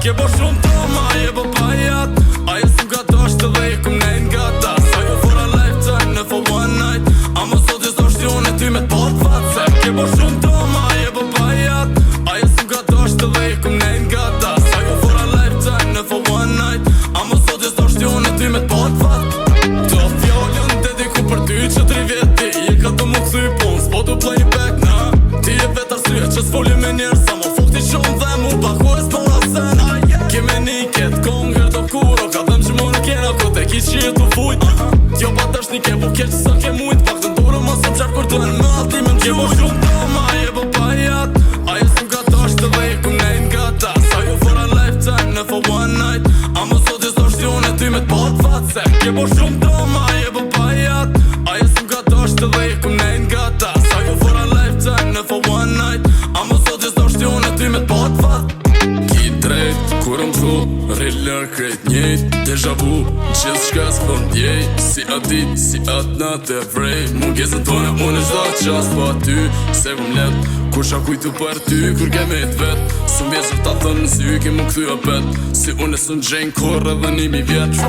Ke bo shumë drama, je bo pajat. Ajo s'm ka dasht dhe i kum nejt nga tas. Ajo for a lifetime, në for one night. Ama sot is dasht jone ty me t'pat fatse. Ke bo shumë drama, je bo pajat. Ajo s'm ka dasht dhe i kum nejt nga tas. Ajo for a lifetime, në for one night. Ama sot is dasht jone ty me t'pat fatse. Ta fjallën dediku për ty që 3 vjeti. Je ka të më këthy pun, s'po t'u play back na. Ti je vet arsye që s'foli me njerë. Sa më fukti shumë dhe mu paku e s'pona sen. Keme një ketë kongër do kuro. Ka dhem që më në kena kote ki që jetu fujt. Jo pa tash një ke po keq sa ke mujt. Pak të ndurë më së qarë kur duen me altimin që bo shumë drama, je bo pajat. Ajo s'm ka dasht dhe i kum nejt nga tas. Ajo for a lifetime, në for one night. Ama sot is dasht jone ty me t'pat fatse. Ke bo shumë drama, je bo pajat. Ajo s'm ka dasht dhe i kum nejt nga tas. Ajo for a lifetime, në for one night. Ama sot is dasht jone ty me t'pat fatse. Kur m'thu, rillër krejt njejt. Deja vu, gjithë shka s'po ndjej. Si atë dit, si atë natë e vrej. Mungesën tone, unë është da qast pa ty. Se vëm let, kur sha kujtu për ty. Kur keme të vet, s'm vjeqër ta thënë në sy. Ki mu këthy apet, si unë e s'në gjenjë kur edhe 1000 vjet.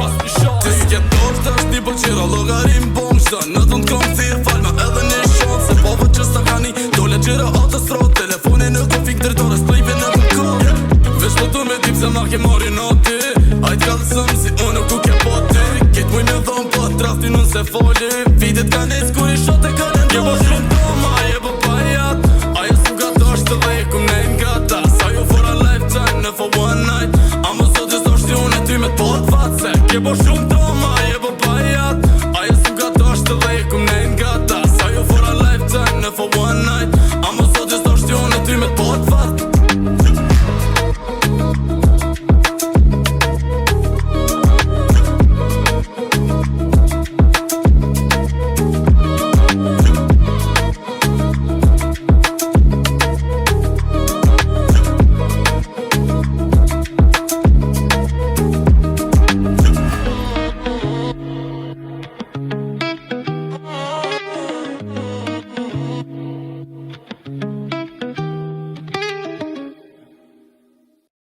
Ti s'ket dorë, ta është një pëlqira logarim bong. Shda në të n'kom thirë, falma edhe një shonë. Se povët që s'ta ka një, dole gjera autostrot. Telefonin në konfik dërtore, s'plejve në kërkon. Vesh po tu me tip se ma ke marri nati. Ajt ka lësëm si unë ku ke poti. Ketë muj me dhomë po traftin unë se foli. Vitet ka nes kur i shote